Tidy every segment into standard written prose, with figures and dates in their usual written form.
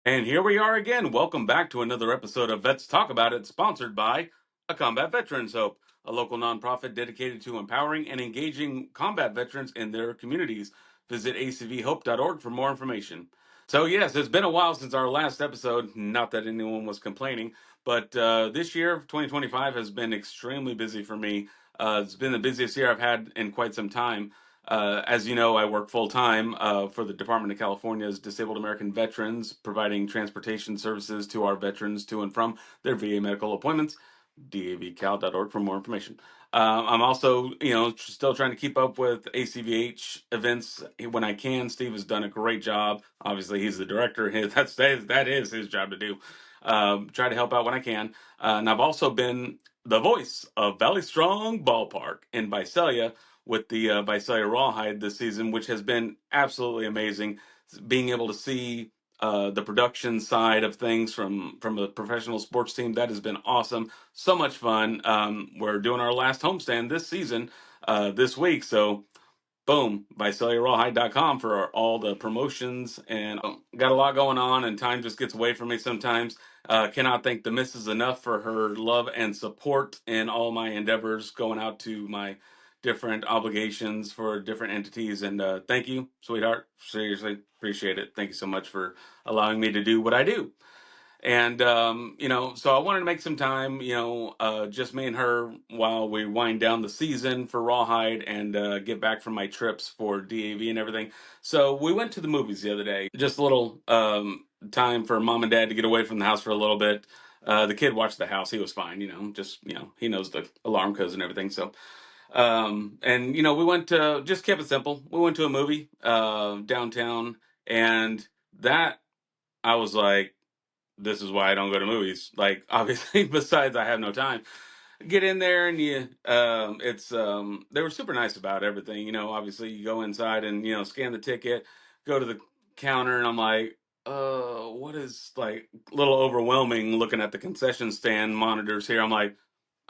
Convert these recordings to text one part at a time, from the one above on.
And here we are again. Welcome back to another episode of Vets Talk About It, sponsored by A Combat Veterans Hope, a local nonprofit dedicated to empowering and engaging combat veterans in their communities. Visit acvhope.org for more information. So, yes, it's been a while since our last episode. Not that anyone was complaining, but this year, 2025, has been extremely busy for me. It's been the busiest year I've had in quite some time. As you know, I work full time for the Department of California's Disabled American Veterans, providing transportation services to our veterans to and from their VA medical appointments. DAVCal.org for more information. I'm also, still trying to keep up with ACVH events when I can. Steve has done a great job. Obviously, he's the director. That is his job to do. Try to help out when I can. And I've also been the voice of Valley Strong Ballpark in Visalia with the Visalia Rawhide this season, which has been absolutely amazing. Being able to see the production side of things from a professional sports team, that has been awesome. So much fun. We're doing our last homestand this season this week, so boom, VisaliaRawhide.com for all the promotions, and got a lot going on, and time just gets away from me sometimes. Cannot thank the missus enough for her love and support in all my endeavors going out to my different obligations for different entities. And thank you, sweetheart. Seriously, appreciate it. Thank you so much for allowing me to do what I do. And, so I wanted to make some time, just me and her while we wind down the season for Rawhide and get back from my trips for DAV and everything. So we went to the movies the other day. Just a little time for mom and dad to get away from the house for a little bit. The kid watched the house. He was fine, he knows the alarm codes and everything. So, we went to, just kept it simple. We went to a movie downtown, and that I was like, this is why I don't go to movies. Like, obviously, besides I have no time. Get in there and they were super nice about everything. Obviously you go inside and, scan the ticket, go to the counter, and I'm like, what is, like, a little overwhelming looking at the concession stand monitors here. I'm like,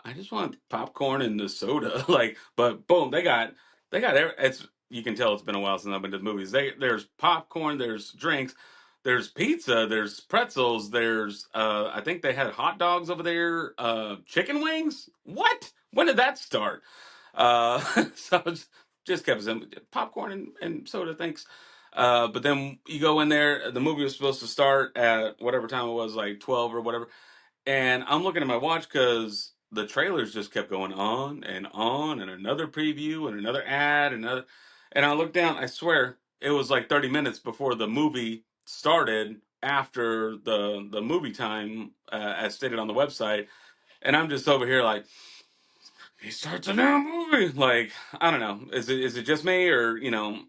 I just want popcorn and the soda. Like, but boom, it's, you can tell it's been a while since I've been to the movies. There's popcorn, there's drinks, there's pizza, there's pretzels, there's I think they had hot dogs over there, chicken wings. What? When did that start? So just kept some popcorn and soda, thanks. But then you go in there, the movie was supposed to start at whatever time it was, like 12 or whatever. And I'm looking at my watch because the trailers just kept going on, and another preview, and another ad, and I looked down. I swear it was like 30 minutes before the movie started. After the movie time, as stated on the website, and I'm just over here like, he starts a new movie. Like, I don't know. Is it just me, or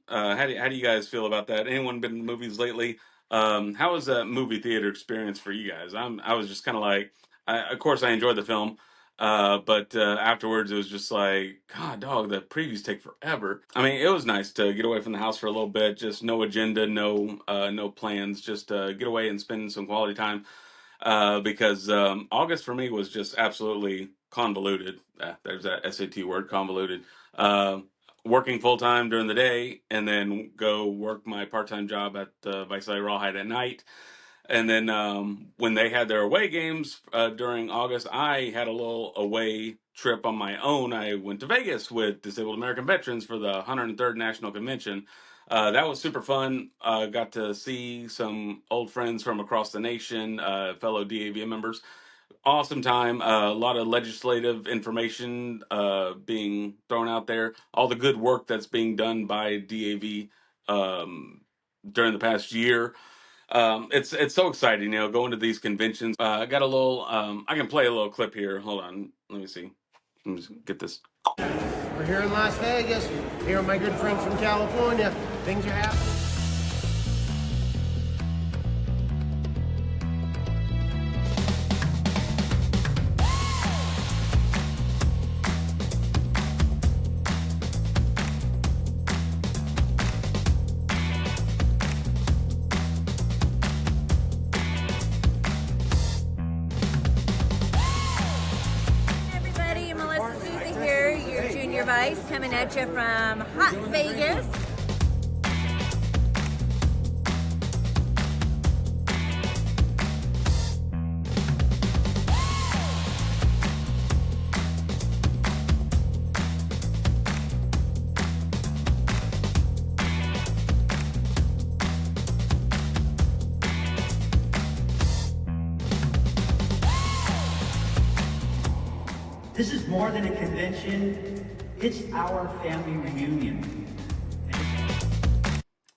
how do you guys feel about that? Anyone been to the movies lately? How was that movie theater experience for you guys? I was just kind of like, of course I enjoyed the film, but afterwards it was just like, God, dog, the previews take forever. I mean, it was nice to get away from the house for a little bit, just no agenda, no plans, just get away and spend some quality time. Because August for me was just absolutely convoluted. There's that SAT word, convoluted. Working full time during the day, and then go work my part time job at the Visalia Rawhide at night. And then when they had their away games during August, I had a little away trip on my own. I went to Vegas with Disabled American Veterans for the 103rd National Convention. That was super fun. Got to see some old friends from across the nation, fellow DAV members. Awesome time. A lot of legislative information being thrown out there. All the good work that's being done by DAV during the past year. It's so exciting, going to these conventions. I got a little. I can play a little clip here. Hold on. Let me see. Let me just get this. We're here in Las Vegas, here with my good friends from California. Things are happening. Vice coming at you from hot Vegas. This is more than a convention, it's our family reunion.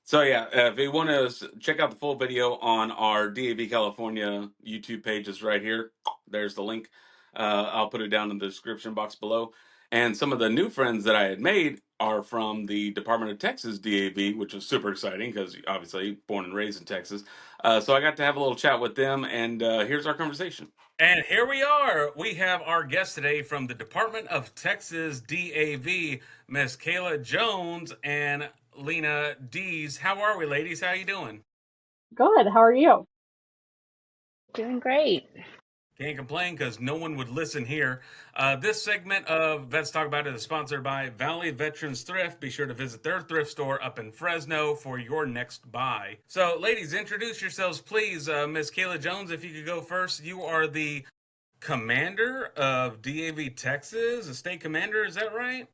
So yeah, if you want to check out the full video on our DAV California YouTube page, is right here. There's the link. I'll put it down in the description box below. And some of the new friends that I had made are from the Department of Texas DAV, which was super exciting because obviously born and raised in Texas. So I got to have a little chat with them, and here's our conversation. And here we are. We have our guest today from the Department of Texas DAV, Miss Kayla Jones and Lena Dees. How are we, ladies? How you doing? Good. How are you? Doing great. Can't complain because no one would listen here. This segment of Let's Talk About It is sponsored by Valley Veterans Thrift. Be sure to visit their thrift store up in Fresno for your next buy. So, ladies, introduce yourselves, please. Miss Kayla Jones, if you could go first. You are the commander of DAV Texas, a state commander. Is that right?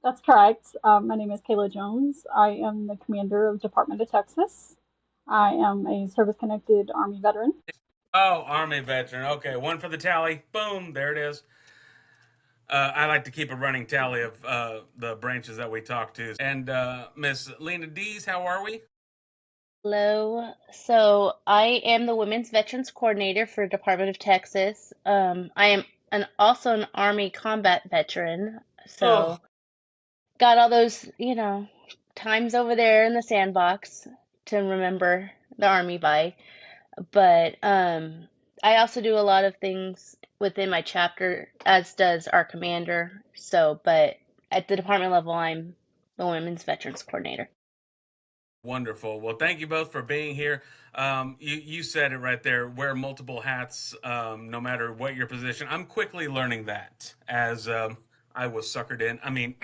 That's correct. My name is Kayla Jones. I am the commander of Department of Texas. I am a service-connected Army veteran. Oh, Army veteran. Okay, one for the tally. Boom, there it is. I like to keep a running tally of the branches that we talk to. And Miss Lena Dees, how are we? Hello. So I am the Women's Veterans Coordinator for Department of Texas. I am also an Army combat veteran. So Oh, got all those, times over there in the sandbox to remember the Army by. But I also do a lot of things within my chapter, as does our commander. So, but at the department level, I'm the Women's Veterans Coordinator. wonderful. Well, thank you both for being here. You said it right there. Wear multiple hats, no matter what your position. I'm quickly learning that as I was suckered in. I mean,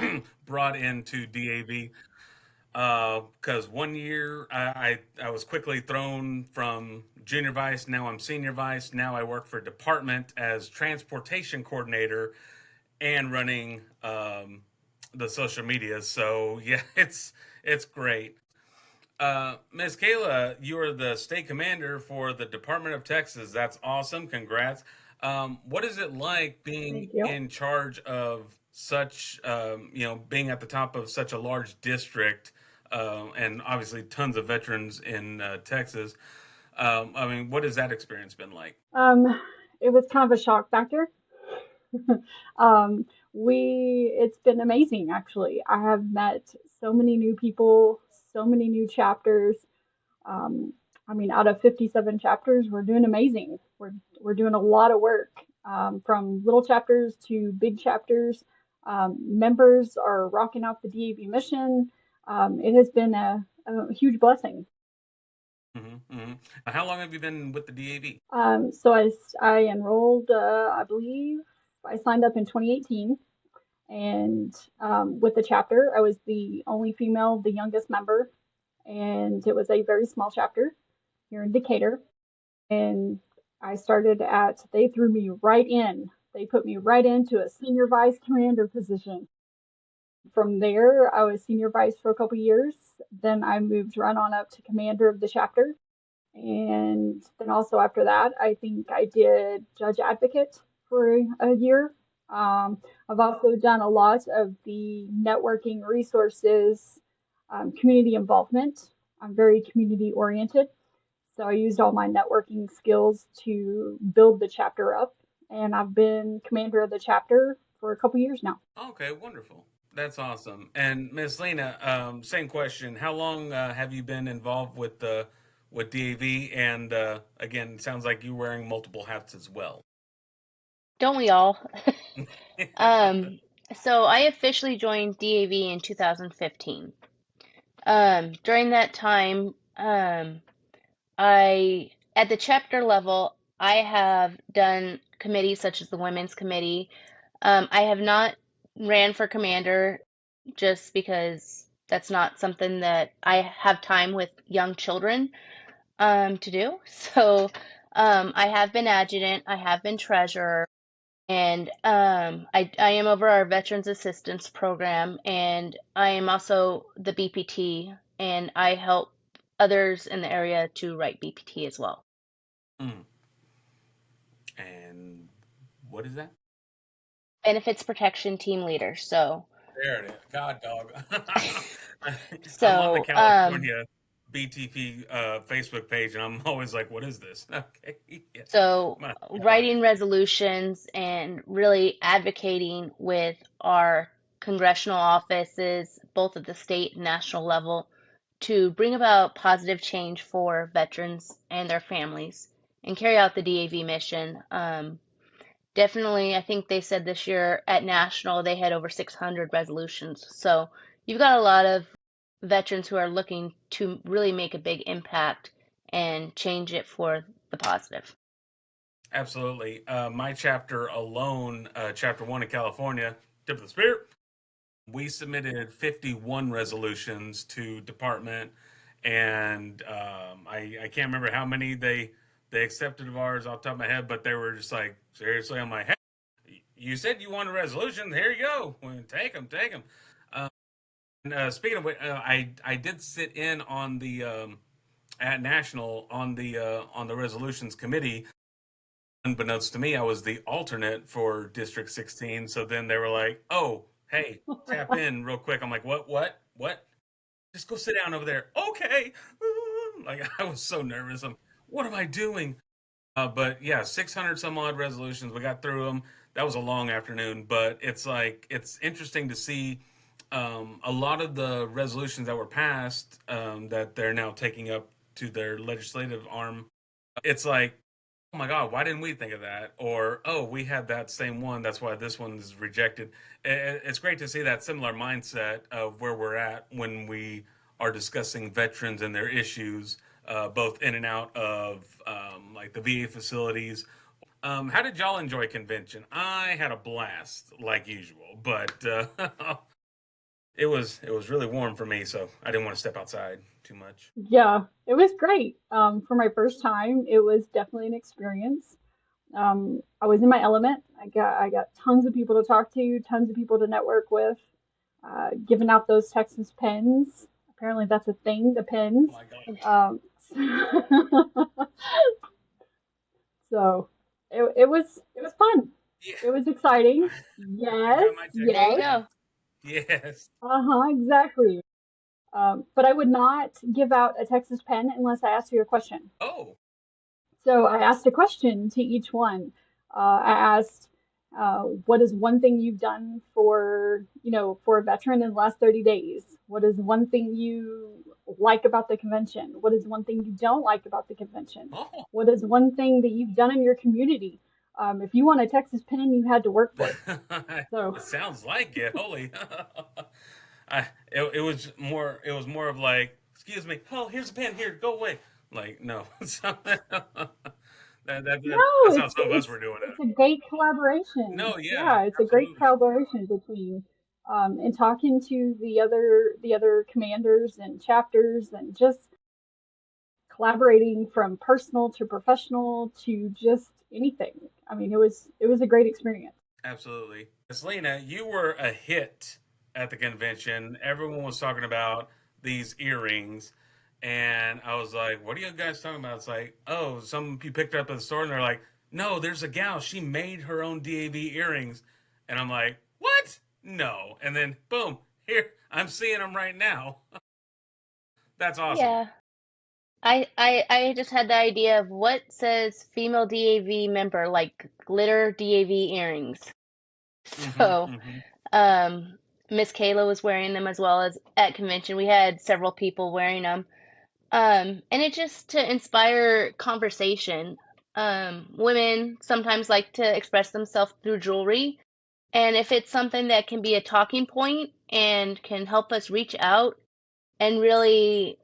brought into DAV. Because one year I was quickly thrown from junior vice. Now I'm senior vice. Now I work for department as transportation coordinator and running the social media. So yeah, it's great. Ms. Kayla, you are the state commander for the Department of Texas. That's awesome. Congrats. What is it like being Thank you. in charge of such, being at the top of such a large district, and obviously tons of veterans in Texas? I mean, what has that experience been like? Um, it was kind of a shock factor. Um, it's been amazing, actually. I have met so many new people, so many new chapters. Um, I mean, out of 57 chapters, we're doing amazing. We're doing a lot of work, from little chapters to big chapters. Members are rocking out the DAV mission. It has been a huge blessing. How long have you been with the DAV? So I enrolled, I believe I signed up in 2018, and with the chapter, I was the only female, the youngest member, and it was a very small chapter here in Decatur. And I started they threw me right in. They put me right into a senior vice commander position. From there, I was senior vice for a couple years. Then I moved right on up to commander of the chapter. And then also after that, I think I did judge advocate for a year. I've also done a lot of the networking resources, community involvement. I'm very community oriented. So I used all my networking skills to build the chapter up, and I've been commander of the chapter for a couple years now. Okay, wonderful. That's awesome. And Miss Lena, same question. How long have you been involved with DAV? And again, it sounds like you're wearing multiple hats as well. Don't we all? Um, so I officially joined DAV in 2015. During that time, at the chapter level, I have done committees such as the Women's Committee. I have not ran for commander just because that's not something that I have time with young children to do. So I have been adjutant, I have been treasurer, and I am over our Veterans Assistance Program, and I am also the BPT, and I help others in the area to write BPT as well. Mm. And what is that? benefits protection team leader. There it is. God dog. I'm on the So, California BTP Facebook page, and I'm always like, "What is this?" Okay, yeah. so My God. writing resolutions and really advocating with our congressional offices, both at the state and national level, to bring about positive change for veterans and their families and carry out the DAV mission. Definitely, I think they said this year at national they had over 600 resolutions. So you've got a lot of veterans who are looking to really make a big impact and change it for the positive. Absolutely. My chapter alone, chapter one in California, tip of the spear, we submitted 51 resolutions to department, and I can't remember how many they accepted of ours off the top of my head, but they were just like, seriously, I'm like, hey, you said you want a resolution. Here you go. Well, take them, take them. And speaking of which, I did sit in on the at national on the resolutions committee. Unbeknownst to me, I was the alternate for District 16. So then they were like, "Oh, hey, tap in real quick." I'm like, "What? What? What? Just go sit down over there." Okay. Like I was so nervous. What am I doing? But yeah, 600 some odd resolutions. We got through them. That was a long afternoon, but it's like it's interesting to see a lot of the resolutions that were passed that they're now taking up to their legislative arm. It's like, oh my God, why didn't we think of that? Or, oh, we had that same one. That's why this one is rejected. It's great to see that similar mindset of where we're at when we are discussing veterans and their issues, both in and out of like the VA facilities. How did y'all enjoy convention? I had a blast, like usual, but it was really warm for me, so I didn't want to step outside too much. Yeah, it was great. For my first time, it was definitely an experience. I was in my element. I got tons of people to talk to, tons of people to network with, giving out those Texas pens. Apparently, that's a thing, the Oh pens. my gosh. Um, so it was fun. Yeah, It was exciting. I Yes, got my There Texas you yes. pen. go. Yes. Uh-huh, exactly. But I would not give out a Texas pen unless I asked you a question. Oh. So I asked a question to each one. I asked, what is one thing you've done for a veteran in the last 30 days? What is one thing you like about the convention? What is one thing you don't like about the convention? Oh. What is one thing that you've done in your community? If you want a Texas pen, you had to work for it. So, It sounds like it. Holy. It was more of like, excuse me. Oh, here's a pen. Here, go away. Like no. no, That's how it's some of us it's were doing it's it. a great collaboration. No, yeah, Yeah, it's a great absolutely. collaboration between and talking to the other commanders and chapters and just collaborating from personal to professional to just anything. I mean, it was a great experience. Absolutely. Selena, you were a hit at the convention. Everyone was talking about these earrings. And I was like, what are you guys talking about? It's like, oh, some you picked up at the store and they're like, no, there's a gal. She made her own DAV earrings. And I'm like, what? No. And then, boom, here, I'm seeing them right now. That's awesome. Yeah. I just had the idea of what says female DAV member, like glitter DAV earrings. Hmm, So, hmm. um, Miss Kayla was wearing them as well as at convention. We had several people wearing them. And it just to inspire conversation. Women sometimes like to express themselves through jewelry, and if it's something that can be a talking point and can help us reach out and really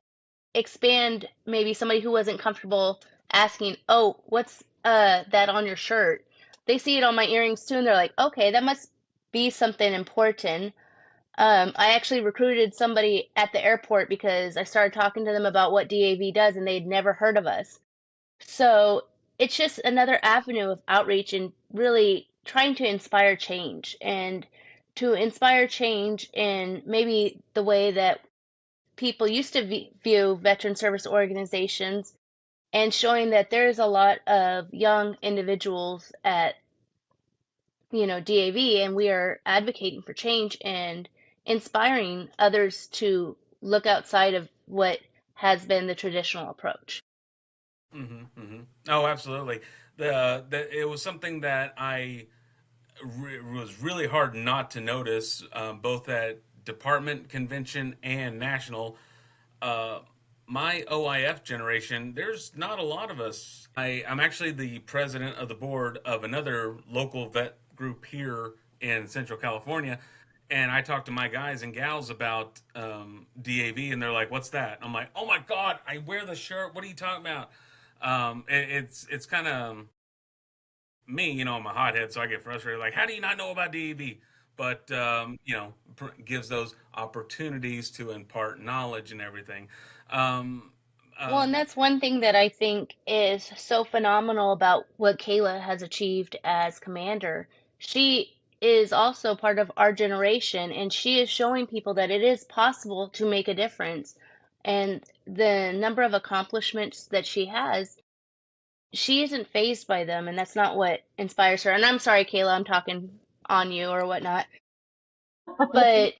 expand maybe somebody who wasn't comfortable asking, "Oh, what's that on your shirt?" They see it on my earrings too, and they're like, "Okay, that must be something important." I actually recruited somebody at the airport because I started talking to them about what DAV does, and they'd never heard of us. So it's just another avenue of outreach and really trying to inspire change and to inspire change in maybe the way that people used to view veteran service organizations and showing that there's a lot of young individuals at DAV, and we are advocating for change and inspiring others to look outside of what has been the traditional approach. Oh, absolutely. It was something that was really hard not to notice, both at department convention and national. Uh, my OIF generation, there's not a lot of us. I'm actually the president of the board of another local vet group here in Central California. And I talk to my guys and gals about DAV, and they're like, "What's that?" I'm like, "Oh my God, I wear the shirt. What are you talking about?" It's kind of me, I'm a hothead, so I get frustrated. Like, how do you not know about DAV? But gives those opportunities to impart knowledge and everything. Um, Well, uh, and that's one thing that I think is so phenomenal about what Kayla has achieved as commander. She is also part of our generation, and she is showing people that it is possible to make a difference. And the number of accomplishments that she has, she isn't phased by them, and that's not what inspires her. And I'm sorry, Kayla, I'm talking on you or whatnot. But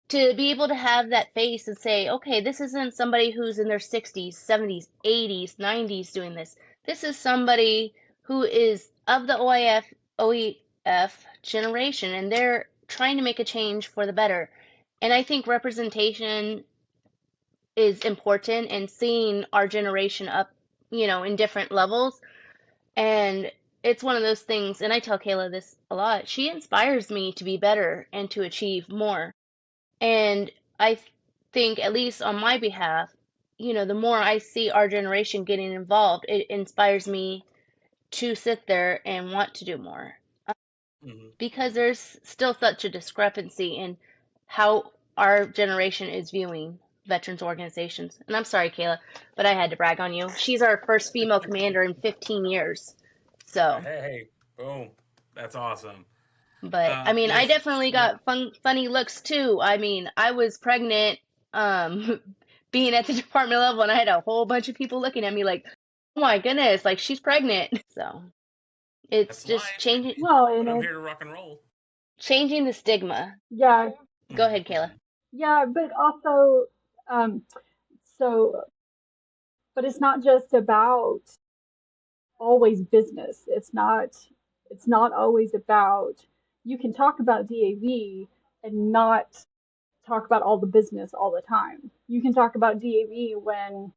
to be able to have that face and say, okay, this isn't somebody who's in their 60s, 70s, 80s, 90s doing this. This is somebody who is of the OEF generation, and they're trying to make a change for the better. And I think representation is important, and seeing our generation up, in different levels. And it's one of those things, and I tell Kayla this a lot. She inspires me to be better and to achieve more. And I think, at least on my behalf, the more I see our generation getting involved, it inspires me to sit there and want to do more. mhm. Because there's still such a discrepancy in how our generation is viewing veterans organizations. And I'm sorry, Kayla, but I had to brag on you. She's our first female commander in 15 years. So, Hey, boom, that's awesome. but I mean, Well, I definitely yeah, got funny looks too. I mean, I was pregnant, um, being at the department level, and I had a whole bunch of people looking at me like, "Oh my goodness, like she's pregnant." So it's that's just life. Well, But and I'm it, here to rock and roll. changing the stigma. yeah, Go ahead, Kayla. yeah, but also, um, so, but it's not just about always business. It's not always about, you can talk about DAV and not talk about all the business all the time. You can talk about DAV when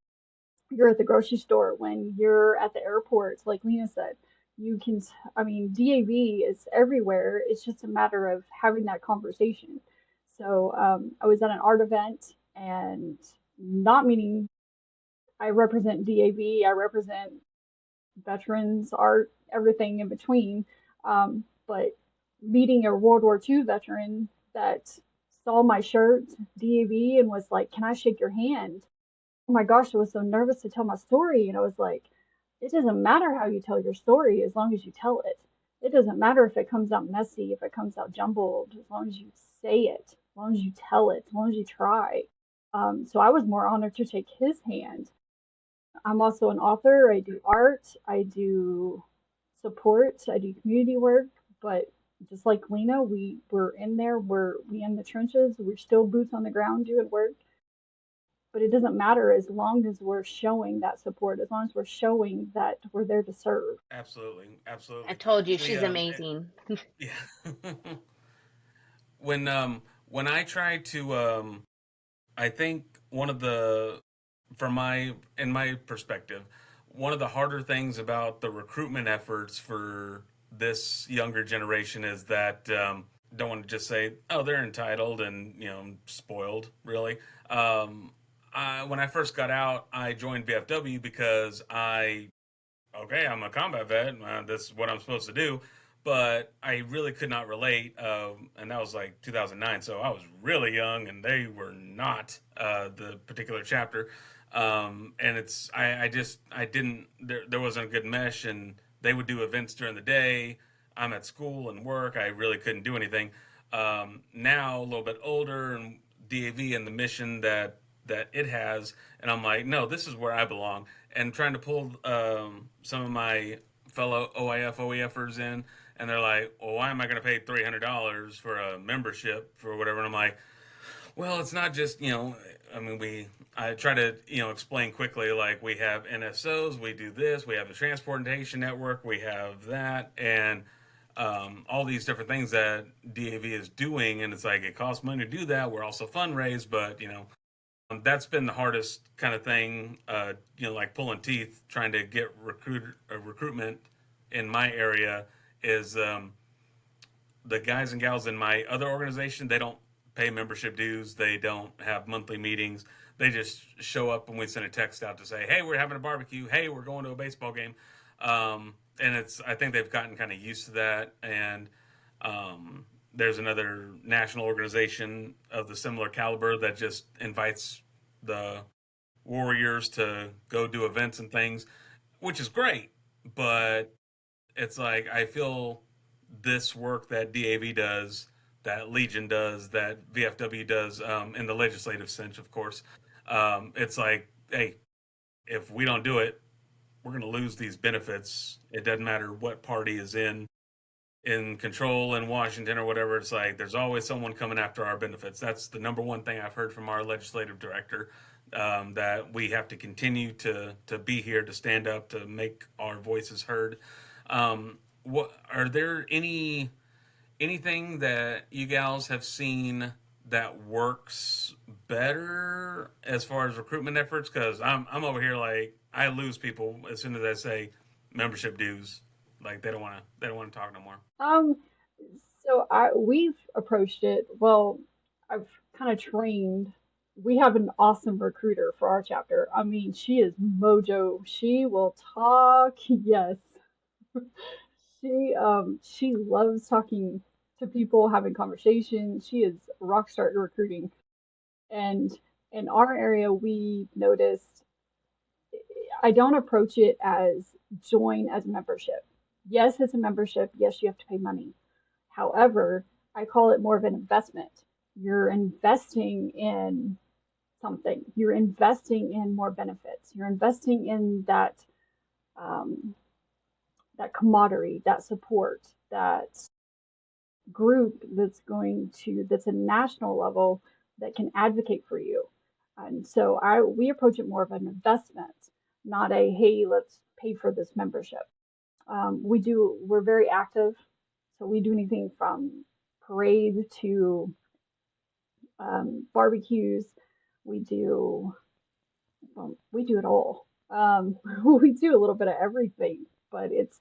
you're at the grocery store, when you're at the airport, like Lena said. You can, I mean, DAV is everywhere. It's just a matter of having that conversation. So I was at an art event, and not meaning I represent DAV, I represent veterans, art, everything in between. But meeting a World War II veteran that saw my shirt, DAV, and was like, "Can I shake your hand?" Oh my gosh, I was so nervous to tell my story. And I was like, it doesn't matter how you tell your story as long as you tell it. It doesn't matter if it comes out messy, if it comes out jumbled, as long as you say it, as long as you tell it, as long as you try. So I was more honored to shake his hand. I'm also an author. I do art. I do support. I do community work. But just like Lena, we're in there. We in the trenches. We're still boots on the ground doing work. But it doesn't matter as long as we're showing that support, as long as we're showing that we're there to serve. Absolutely, I absolutely. told you We she's amazing. yeah. When I try to I think one of the from my in my perspective, one of the harder things about the recruitment efforts for this younger generation is that don't want to just say, oh, they're entitled and spoiled. Really, when I first got out, I joined VFW because okay, I'm a combat vet. This is what I'm supposed to do. But I really could not relate. And that was like 2009. So I was really young and they were not the particular chapter. And I didn't, there wasn't a good mesh. And they would do events during the day. I'm at school and work. I really couldn't do anything. Now, a little bit older and DAV and the mission that it has, and I'm like, no, this is where I belong. And trying to pull some of my fellow OIF OEFers in, And they're like, well, why am I going to pay $300 for a membership for whatever? And I'm like, well, it's not just, I mean, I try to, explain quickly, like we have NSOs, we do this, we have the transportation network, we have that, and all these different things that DAV is doing. And it's like, it costs money to do that. We're also fundraise, but, that's been the hardest kind of thing, like pulling teeth, trying to get recruitment in my area is the guys and gals in my other organization, they don't pay membership dues. They don't have monthly meetings. They just show up and we send a text out to say, hey, we're having a barbecue. Hey, we're going to a baseball game. And I think they've gotten kind of used to that. And there's another national organization of the similar caliber that just invites the warriors to go do events and things, which is great. But it's like I feel this work that DAV does, that Legion does, that VFW does, in the legislative sense, of course. It's like, hey, if we don't do it, we're going to lose these benefits. It doesn't matter what party is in control in Washington or whatever. It's like there's always someone coming after our benefits. That's the number one thing I've heard from our legislative director. That we have to continue to be here, to stand up, to make our voices heard. What are there anything that you gals have seen that works better as far as recruitment efforts? Because I'm over here like I lose people as soon as I say membership dues. Like they don't want to talk no more. Um, we've approached it. Well, I've kind of trained. We have an awesome recruiter for our chapter. I mean, she is mojo. She will talk. Yes. She loves talking to people, having conversations. She is a rock star at recruiting. And in our area, we noticed I don't approach it as join as membership. Yes, it's a membership. Yes, you have to pay money. However, I call it more of an investment. You're investing in something. You're investing in more benefits. You're investing in um, that camaraderie, that support, that group that's a national level that can advocate for you. And so we approach it more of an investment, not a hey, let's pay for this membership. We're very active, so we do anything from parade to barbecues. We do we do it all. We do a little bit of everything, but it's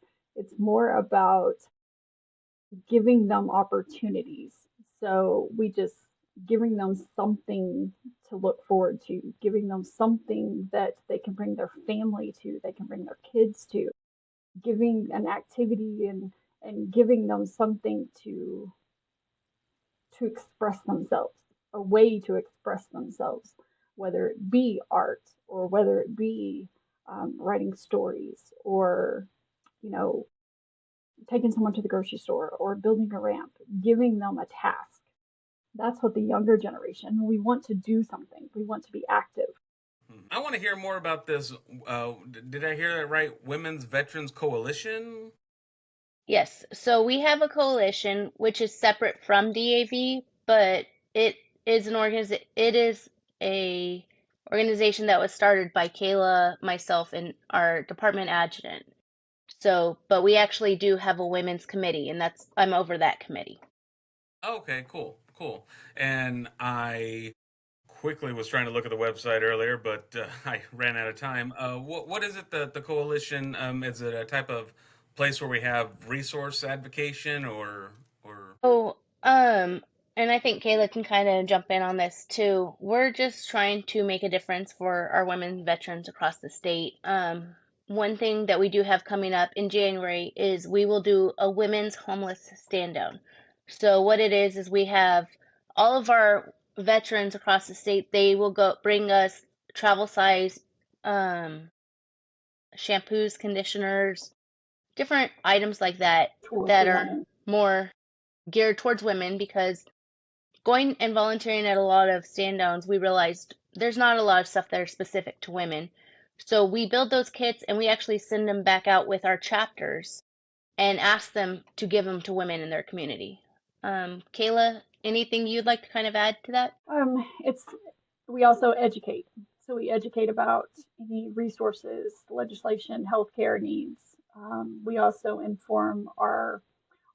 more about giving them opportunities. So we just giving them something to look forward to, giving them something that they can bring their family to, they can bring their kids to, giving an activity and giving them something to express themselves, a way to express themselves, whether it be art or whether it be writing stories or you know taking someone to the grocery store or building a ramp, giving them a task. That's what the younger generation, we want to do something. We want to be active. I want to hear more about this. Did I hear that right? Women's Veterans Coalition. Yes, so we have a coalition which is separate from DAV, but it it is a organization that was started by Kayla, myself, and our department adjutant. So, but we actually do have a women's committee, and I'm over that committee. Okay, cool, cool. And I quickly was trying to look at the website earlier, but I ran out of time. What is it the coalition? Is it a type of place where we have resource advocation or? Oh, and I think Kayla can kind of jump in on this too. We're just trying to make a difference for our women veterans across the state. One thing that we do have coming up in January is we will do a women's homeless stand down. So what it is we have all of our veterans across the state, they will go bring us travel size shampoos, conditioners, different items like that Towards that the are women. more geared towards women because going and volunteering at a lot of stand downs, we realized there's not a lot of stuff that are specific to women. So we build those kits and we actually send them back out with our chapters and ask them to give them to women in their community. Kayla, anything you'd like to kind of add to that? It's we also educate. So we educate about any resources, legislation, healthcare needs. We also inform our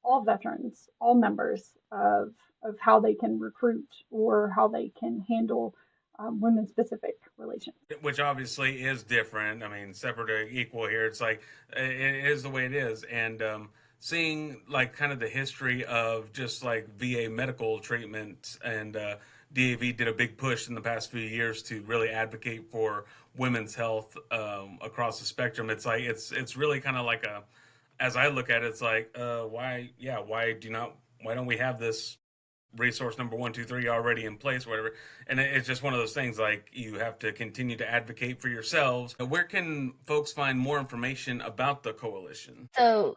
all veterans, all members of how they can recruit or how they can handle women specific relations. Which obviously is different. I mean, separate or equal here. It's like it is the way it is, and seeing like kind of the history of just like VA medical treatment and DAV did a big push in the past few years to really advocate for women's health across the spectrum. It's like it's really kind of like a, as I look at it, it's like why don't we have this resource number one, two, three already in place, or whatever. And it's just one of those things like you have to continue to advocate for yourselves. Where can folks find more information about the coalition? So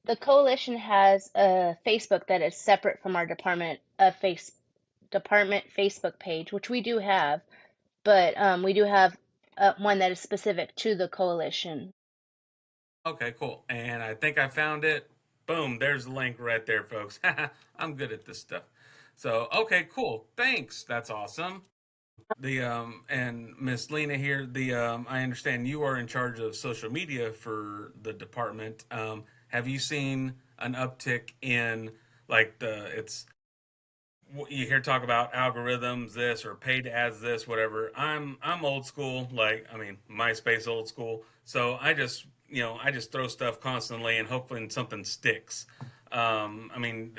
the coalition has a Facebook that is separate from our department Facebook page, which we do have, but we do have one that is specific to the coalition. Okay, cool. And I think I found it. Boom, there's the link right there, folks. I'm good at this stuff. So, okay, cool. Thanks. That's awesome. The and Miss Lena here, the I understand you are in charge of social media for the department. Have you seen an uptick in like the it's you hear talk about algorithms this or paid ads this whatever. I'm old school, like I mean MySpace old school, so I just I just throw stuff constantly and hoping something sticks. I mean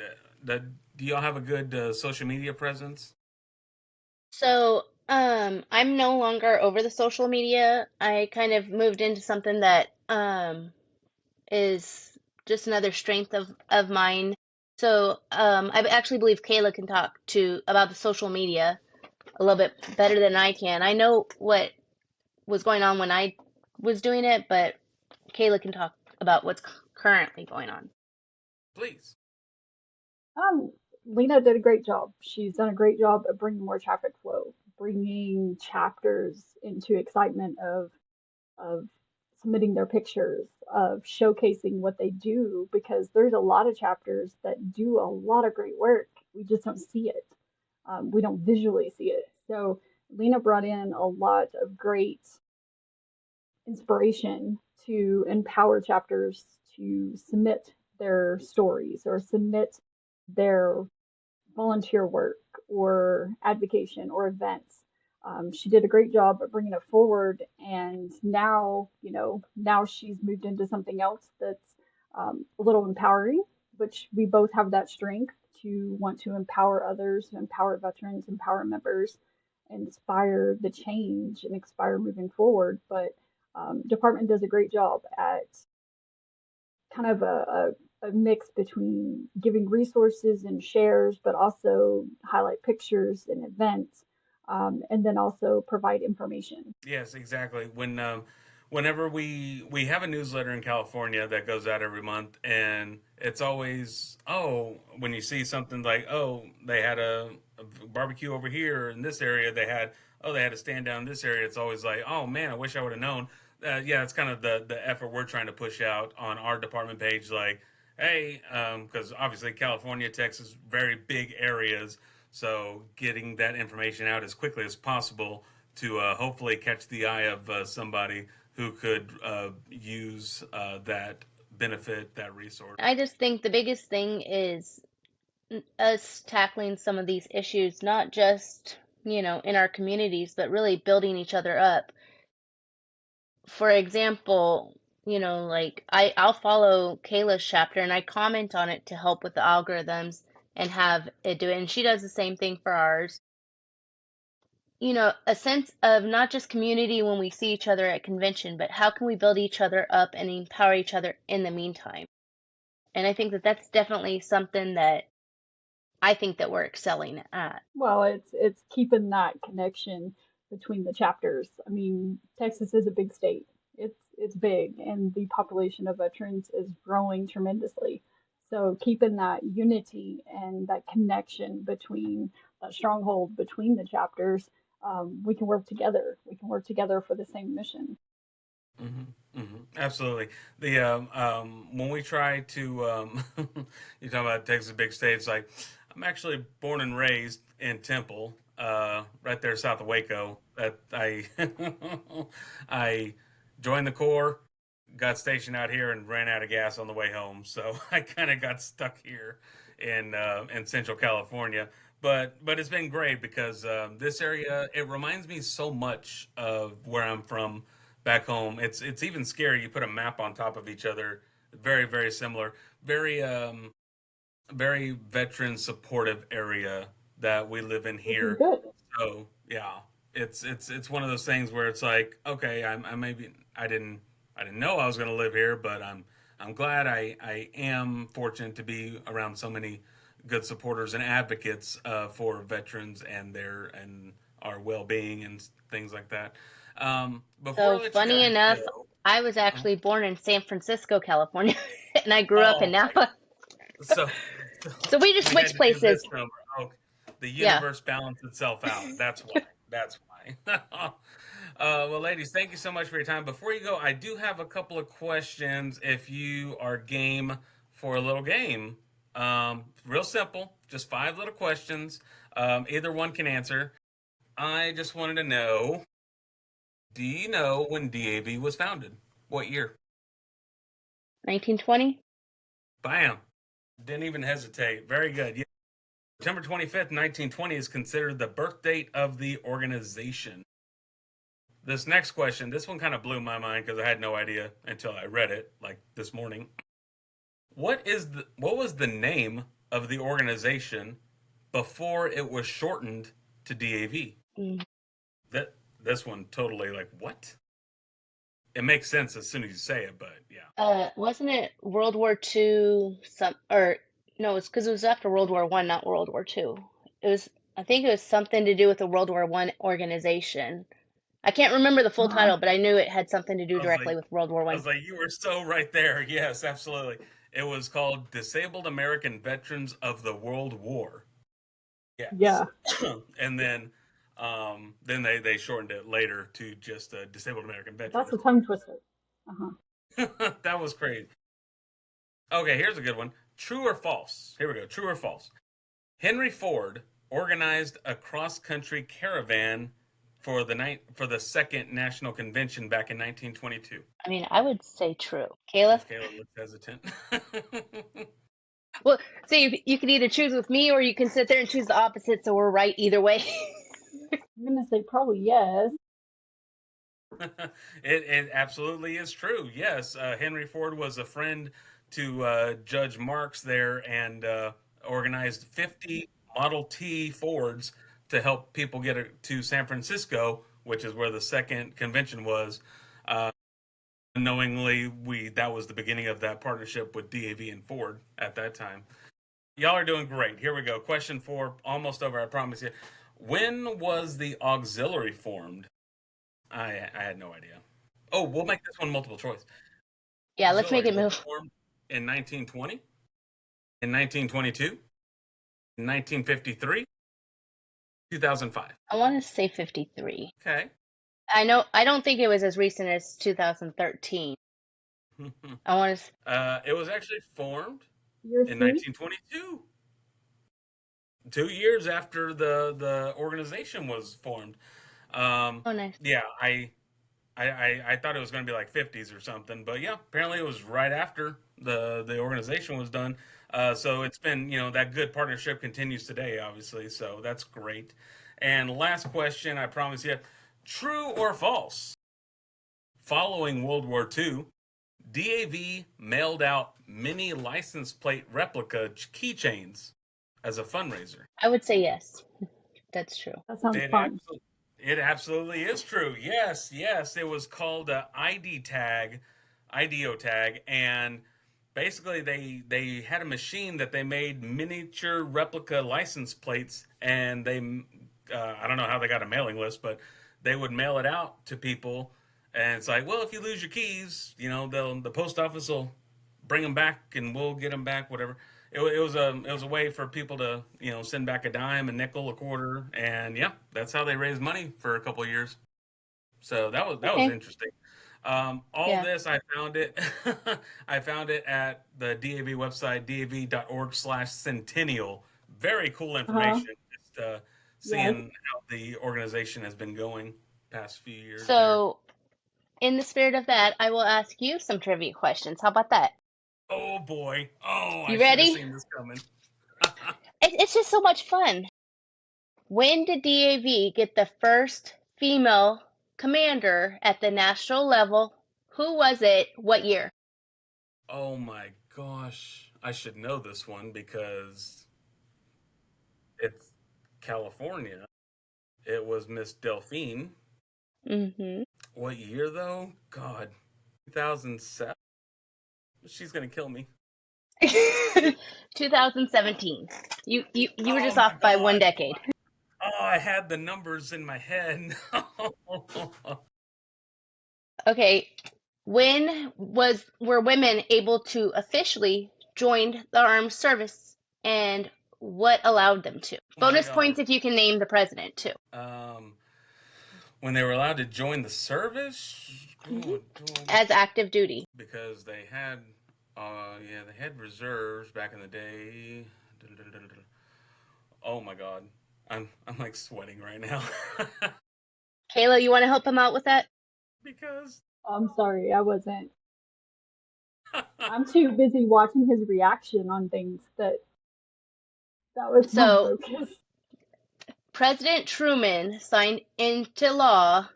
do y'all have a good social media presence? So I'm no longer over the social media. I kind of moved into something that is just another strength of mine. So I actually believe Kayla can talk to about the social media a little bit better than I can. I know what was going on when I was doing it, but Kayla can talk about what's currently going on. Please. Um, Lena did a great job. She's done a great job of bringing more traffic flow, bringing chapters into excitement of submitting their pictures, of showcasing what they do, because there's a lot of chapters that do a lot of great work. We just don't see it. We don't visually see it. So Lena brought in a lot of great inspiration to empower chapters to submit their stories or submit their volunteer work or advocation or events. She did a great job of bringing it forward, and now, now she's moved into something else that's a little empowering, which we both have that strength to want to empower others, to empower veterans, empower members, inspire the change and inspire moving forward. But department does a great job at kind of a mix between giving resources and shares, but also highlight pictures and events, and then also provide information. Yes, exactly. Whenever we have a newsletter in California that goes out every month, and it's always when you see something like they had a barbecue over here in this area, they had a stand down in this area. It's always like oh man, I wish I would have known. Yeah, it's kind of the effort we're trying to push out on our department page. Like, hey, because obviously California, Texas, very big areas. So getting that information out as quickly as possible to hopefully catch the eye of somebody who could use that benefit, that resource. I just think the biggest thing is us tackling some of these issues, not just, in our communities, but really building each other up. For example, like I'll follow Kayla's chapter and I comment on it to help with the algorithms and have it do it. And she does the same thing for ours. A sense of not just community when we see each other at convention, but how can we build each other up and empower each other in the meantime? And I think that that's definitely something that I think that we're excelling at. Well, it's keeping that connection between the chapters. I mean, Texas is a big state. It's big, and the population of veterans is growing tremendously. So keeping that unity and that connection between that stronghold between the chapters, we can work together. We can work together for the same mission. Absolutely. The when we try to you talk about Texas big states, like I'm actually born and raised in Temple, right there south of Waco. That I I joined the Corps, got stationed out here, and ran out of gas on the way home. So I kind of got stuck here in Central California. But it's been great because this area it reminds me so much of where I'm from back home. It's even scary. You put a map on top of each other, very similar, very very veteran supportive area that we live in Which is here. good. So yeah, it's one of those things where it's like, okay, I maybe I didn't know I was going to live here, but I'm glad I am fortunate to be around so many good supporters and advocates for veterans and their and our well being and things like that. Before I So let you funny guys enough, go, I was oh, actually born in San Francisco, California, and I grew up in oh my Napa. So, so So we just we had switched to do places. this number. Oh, the Yeah. universe balanced itself out. That's why. That's why. Well, ladies, thank you so much for your time. Before you go, I do have a couple of questions. If you are game for a little game, real simple, just five little questions. Either one can answer. I just wanted to know: do you know when DAV was founded? What year? 1920? Bam! Didn't even hesitate. Very good. September 25th, 1920 is considered the birth date of the organization. This next question, this one kind of blew my mind because I had no idea until I read it like this morning. What was the name of the organization before it was shortened to DAV? Mm. That this one totally like what? It makes sense as soon as you say it, but yeah. Wasn't it World War II? Or no, it's because it was after World War One, not World War Two. It was, I think it was something to do with the World War One organization. I can't remember the full Uh-huh. title, but I knew it had something to do I was like directly with World War I One. was like, you were so right there. Yes, absolutely. It was called Disabled American Veterans of the World War. Yes. Yeah, And then they shortened it later to just Disabled American that's Veterans. a tongue twister. Uh-huh. That was crazy. Okay, here's a good one. True or false? Here we go. True or false? Henry Ford organized a cross-country caravan for the second national convention back in 1922. I mean, I would say true. Kayla? Miss Kayla looks hesitant. Well, see, you can either choose with me or you can sit there and choose the opposite, so we're right either way. I'm gonna say probably yes. It absolutely is true. Yes, Henry Ford was a friend to Judge Marks there and organized 50 Model T Fords to help people to San Francisco, which is where the second convention was. Uh, Knowingly, we that was the beginning of that partnership with DAV and Ford at that time. Y'all are doing great. Here we go. Question four, almost over. I promise you. When was the auxiliary formed? I had no idea. Oh, we'll make this one multiple choice. Yeah, let's make Auxiliary it was move. formed in 1920, in 1922, in 1953, 2005. I want to say 53. Okay. I don't think it was as recent as 2013. I want to, It was actually formed Year in C. 1922, 2 years after the organization was formed. oh, nice. Yeah, I thought it was going to be like 50s or something, but yeah, apparently it was right after the organization was done. So it's been, that good partnership continues today, obviously. So that's great. And last question, I promise you, true or false? Following World War II, DAV mailed out mini license plate replica keychains as a fundraiser. I would say yes. That's true. That sounds It fun. absolutely, it absolutely is true. Yes, yes. It was called a IDO tag, and basically they had a machine that they made miniature replica license plates, and I don't know how they got a mailing list, but they would mail it out to people, and it's like, well, if you lose your keys, the post office will bring them back, and we'll get them back, whatever. It was a way for people to send back a dime, a nickel, a quarter, and yeah, that's how they raised money for a couple of years. So that was Okay. interesting. All Yeah. this I found it I found it at the DAV website, dav.org/centennial. Very cool Uh-huh. information. Just Yes. seeing how the organization has been going past few years there. So, in the spirit of that, I will ask you some trivia questions. How about that? Oh boy. Oh, I You should have ready? seen this coming. It's just so much fun. When did DAV get the first female commander at the national level? Who was it? What year? Oh my gosh. I should know this one because it's California. It was Miss Delphine. Mm-hmm. What year though? God. 2007. She's gonna kill me. 2017. You were Oh just my off by one God. decade. Oh, I had the numbers in my head. Okay. When were women able to officially join the armed service, and what allowed them to? My Bonus God. points if you can name the president too. Um, when they were allowed to join the service, Mhm. oh, As active duty. because they had, yeah, they had reserves back in the day. Oh my God, I'm like sweating right now Kayla, you want to help him out with that? because I'm sorry, I wasn't. I'm too busy watching his reaction on things that was my So, focus. President Truman signed into law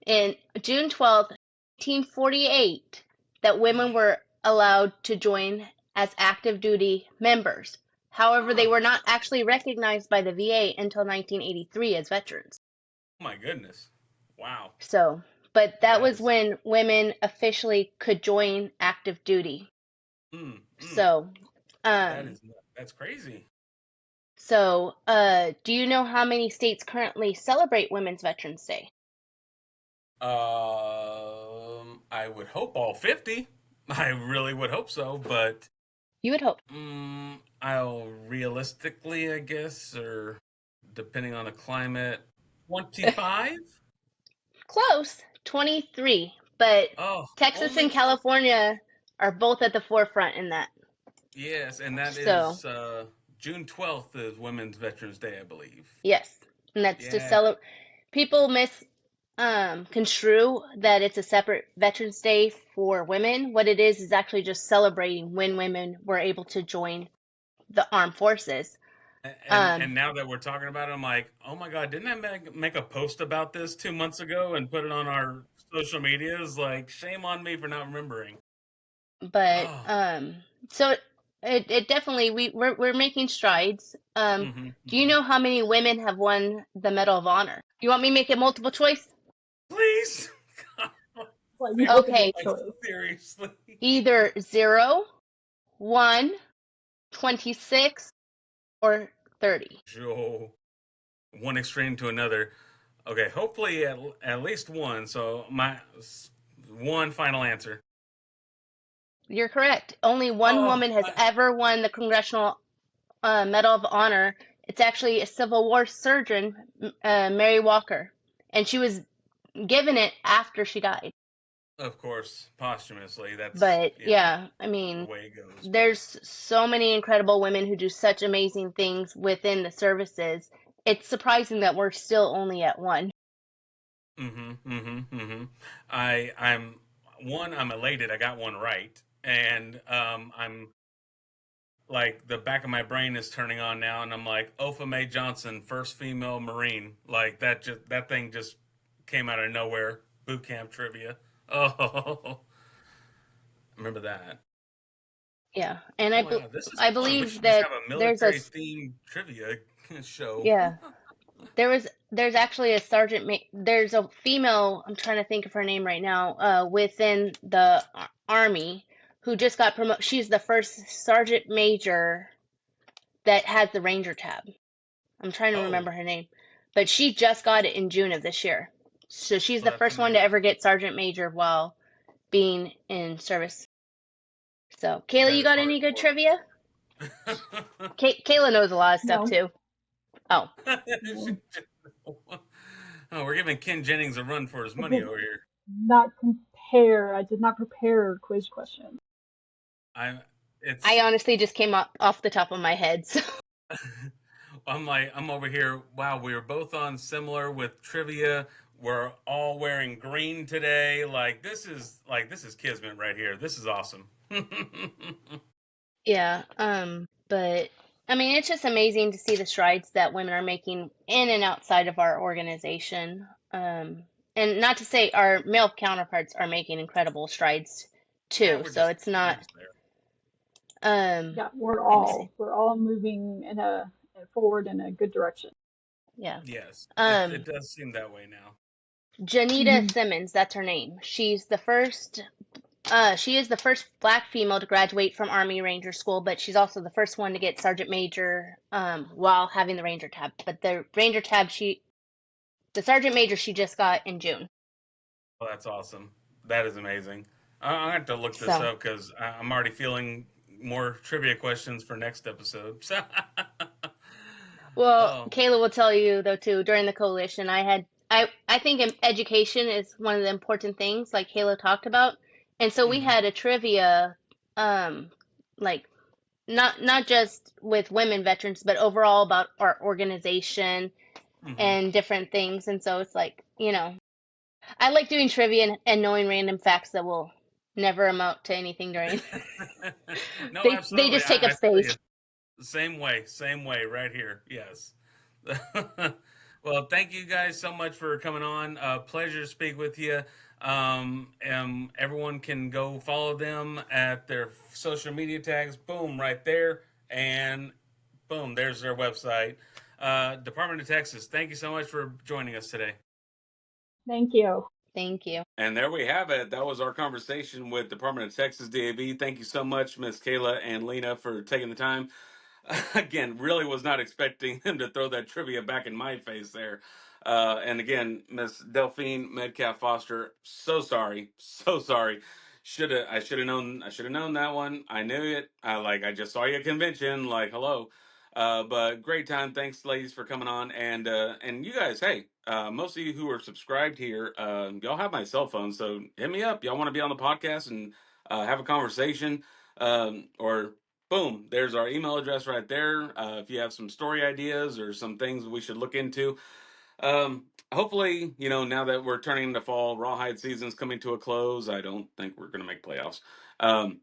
in June 12th, 1948, that women were allowed to join as active duty members. However, they oh were not actually recognized by the VA until 1983 as veterans. my goodness, wow, So, but that that was is when women officially could join active duty. mm, mm, So, that um, is that's crazy. do you know how many states currently celebrate Women's Veterans Day? I would hope all 50. I really would hope so, but You would hope. I'll realistically, I guess, or depending on the climate, 25? Close, 23, but Oh, Texas only and 20. California are both at the forefront in that. Yes, and that So, is June 12th is Women's Veterans Day, I believe. yes, and that's to Yeah. celebrate. People construe that it's a separate Veterans Day for women. What it is actually just celebrating when women were able to join the armed forces. And Um, now that we're talking about it, I'm like, oh my God, didn't I make a post about this 2 months ago and put it on our social medias? Like, shame on me for not remembering. but Oh, so it definitely we're making strides. Do you hmm. know how many women have won the Medal of Honor? You want me to make it multiple choice? Please. Like Okay, multiple Like, choice. seriously. either 0, 1, 26, or 30. Joe. One extreme to another. Okay, hopefully at least one. So my one final answer. You're correct. Only one Oh, woman has ever won the Congressional Medal of Honor. It's actually a Civil War surgeon, Mary Walker, and she was given it after she died. of course, posthumously. That's But yeah, I the mean, way it goes. But there's so many incredible women who do such amazing things within the services. It's surprising that we're still only at one. I'm one. I'm elated. I got one right, and I'm like the back of my brain is turning on now, and I'm like, Opha Mae Johnson, first female Marine. Like that thing just came out of nowhere. Boot camp trivia. Oh, remember that. Yeah, and Oh my God, this is I fun. We believe should just that have a there's a military themed trivia show. yeah, there's actually a there's a female, I'm trying to think of her name right now, within the army who just got promoted. She's the first sergeant major that has the ranger tab. I'm trying to Oh, remember her name, but she just got it in June of this year. So she's well, the that's first one to amazing. ever get sergeant major while being in service. So, Kayla, That you is got any good hardcore. trivia? Kayla knows a lot of stuff No, too. Oh, She no. did. Oh, we're giving Ken Jennings a run for his I money did over here. not compare. I did not prepare quiz questions. I I it's honestly just came up off the top of my head. So I'm over here. Wow, we were both on similar with trivia. We're all wearing green today. This is kismet right here. This is awesome. yeah, but I mean, it's just amazing to see the strides that women are making in and outside of our organization. And not to say our male counterparts are making incredible strides Yeah, too. So it's we're not, just there. um, Yeah, let me see. we're all moving in a forward in a good direction. Yeah. Yes, it Um, does seem that way now. Janita Hmm. Simmons, that's her name. She is the first Black female to graduate from Army Ranger School, but she's also the first one to get Sergeant Major while having the Ranger tab. But the Ranger tab, the Sergeant Major, she just got in June. Well, that's awesome. That is amazing. I have to look this So, up because I'm already feeling more trivia questions for next episode. well, Oh. Kayla will tell you though too. During the coalition, I think education is one of the important things, like Kayla talked about, and so we Hmm. had a trivia, um, like not just with women veterans, but overall about our organization Hmm. and different things. And so it's like, I like doing trivia and knowing random facts that will never amount to anything during. No, They absolutely. just take up I feel space. you. Same way, right here. Yes. Well, thank you guys so much for coming on. Pleasure to speak with you. Everyone can go follow them at their social media tags. Boom, right there, and boom, there's their website. Department of Texas. Thank you so much for joining us today. Thank you. Thank you. And there we have it. That was our conversation with Department of Texas DAV. Thank you so much, Miss Kayla and Lena, for taking the time. Again, really was not expecting him to throw that trivia back in my face there. And again, Miss Delphine Metcalf Foster, so sorry, so sorry. I should have known that one. I knew it. I just saw you at convention. Like, hello. But great time. Thanks, ladies, for coming on. And you guys, hey, most of you who are subscribed here, y'all have my cell phone, so hit me up. Y'all want to be on the podcast and have a conversation, or boom, there's our email address right there. If you have some story ideas or some things we should look into. Hopefully, now that we're turning into fall, rawhide season's coming to a close. I don't think we're going to make playoffs. Um,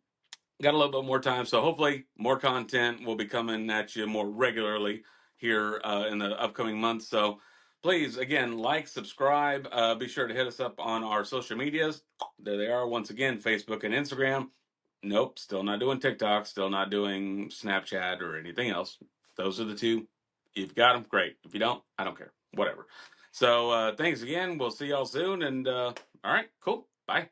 got a little bit more time, so hopefully more content will be coming at you more regularly here in the upcoming months. So please, again, like, subscribe. Be sure to hit us up on our social medias. There they are, once again, Facebook and Instagram. Nope, still not doing TikTok, still not doing Snapchat or anything else. Those are the two. If you got them, great. If you don't, I don't care. Whatever. So thanks again. We'll see y'all soon. And all right, cool. Bye.